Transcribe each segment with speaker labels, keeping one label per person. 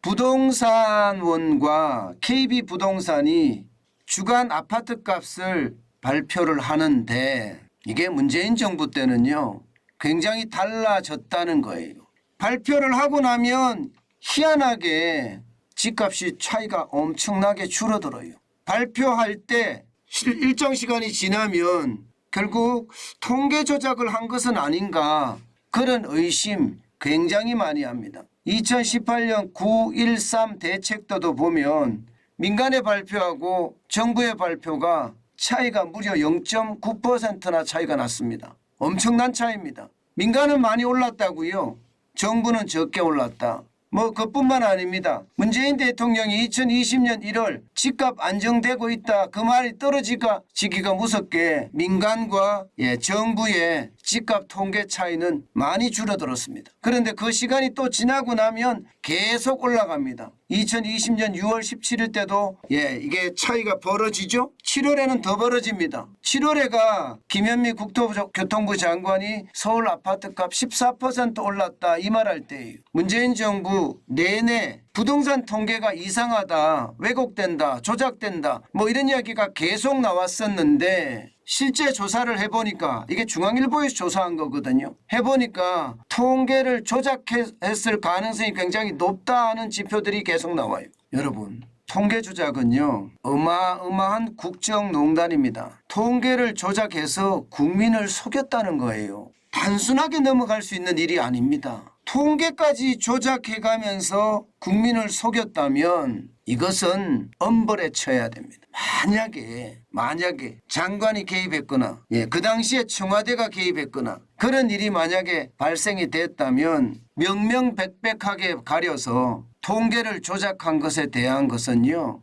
Speaker 1: 부동산원과 KB부동산이 주간 아파트 값을 발표를 하는데 이게 문재인 정부 때는요 굉장히 달라졌다는 거예요. 발표를 하고 나면 희한하게 집값이 차이가 엄청나게 줄어들어요. 발표할 때 일정 시간이 지나면 결국 통계 조작을 한 것은 아닌가 그런 의심 굉장히 많이 합니다. 2018년 9.13 대책도도 보면 민간의 발표하고 정부의 발표가 차이가 무려 0.9%나 차이가 났습니다. 엄청난 차이입니다. 민간은 많이 올랐다고요. 정부는 적게 올랐다. 뭐 그뿐만 아닙니다. 문재인 대통령이 2020년 1월 집값 안정되고 있다. 그 말이 떨어지기가 무섭게 민간과 정부의 집값 통계 차이는 많이 줄어들었습니다. 그런데 그 시간이 또 지나고 나면 계속 올라갑니다. 2020년 6월 17일 때도 이게 차이가 벌어지죠. 7월에는 더 벌어집니다. 7월에가 김현미 국토교통부 장관이 서울 아파트값 14% 올랐다 이 말할 때예요. 문재인 정부 내내 부동산 통계가 이상하다, 왜곡된다, 조작된다 뭐 이런 이야기가 계속 나왔었는데 실제 조사를 해보니까 이게 중앙일보에서 조사한 거거든요. 해보니까 통계를 조작했을 가능성이 굉장히 높다는 지표들이 계속 나와요. 여러분 통계 조작은요 어마어마한 국정농단입니다. 통계를 조작해서 국민을 속였다는 거예요. 단순하게 넘어갈 수 있는 일이 아닙니다. 통계까지 조작해가면서 국민을 속였다면 이것은 엄벌에 처해야 됩니다. 만약에 장관이 개입했거나 그 당시에 청와대가 개입했거나 그런 일이 만약에 발생이 됐다면 명명백백하게 가려서 통계를 조작한 것에 대한 것은요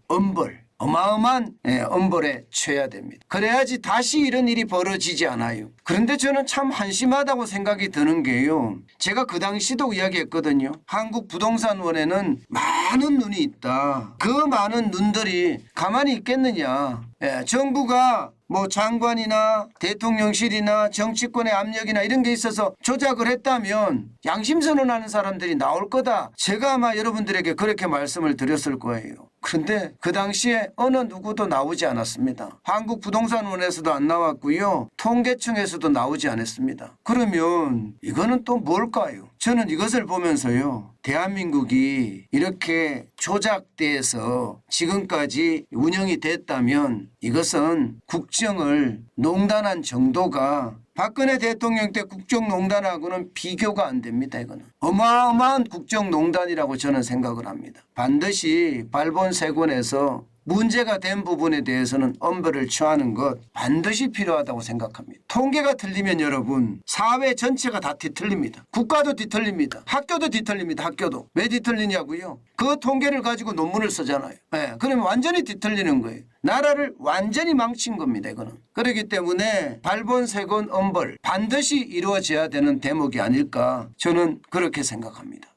Speaker 1: 어마어마한 엄벌에 처해야 됩니다. 그래야지 다시 이런 일이 벌어지지 않아요. 그런데 저는 참 한심하다고 생각이 드는 게요. 제가 그 당시도 이야기했거든요. 한국부동산원에는 많은 눈이 있다. 그 많은 눈들이 가만히 있겠느냐. 정부가 뭐 장관이나 대통령실이나 정치권의 압력이나 이런 게 있어서 조작을 했다면 양심선언하는 사람들이 나올 거다. 제가 아마 여러분들에게 그렇게 말씀을 드렸을 거예요. 그런데 그 당시에 어느 누구도 나오지 않았습니다. 한국부동산원에서도 안 나왔고요. 통계청에서도 나오지 않았습니다. 그러면 이거는 또 뭘까요? 저는 이것을 보면서요. 대한민국이 이렇게 조작돼서 지금까지 운영이 됐다면 이것은 국정을 농단한 정도가 박근혜 대통령 때 국정농단하고는 비교가 안 됩니다. 이거는 어마어마한 국정농단이라고 저는 생각을 합니다. 반드시 발본세곤에서 문제가 된 부분에 대해서는 엄벌을 처하는 것 반드시 필요하다고 생각합니다. 통계가 틀리면 여러분 사회 전체가 다 뒤틀립니다. 국가도 뒤틀립니다. 학교도 뒤틀립니다. 학교도. 왜 뒤틀리냐고요? 그 통계를 가지고 논문을 쓰잖아요. 그러면 완전히 뒤틀리는 거예요. 나라를 완전히 망친 겁니다. 이거는. 그렇기 때문에 발본세곤 엄벌 반드시 이루어져야 되는 대목이 아닐까 저는 그렇게 생각합니다.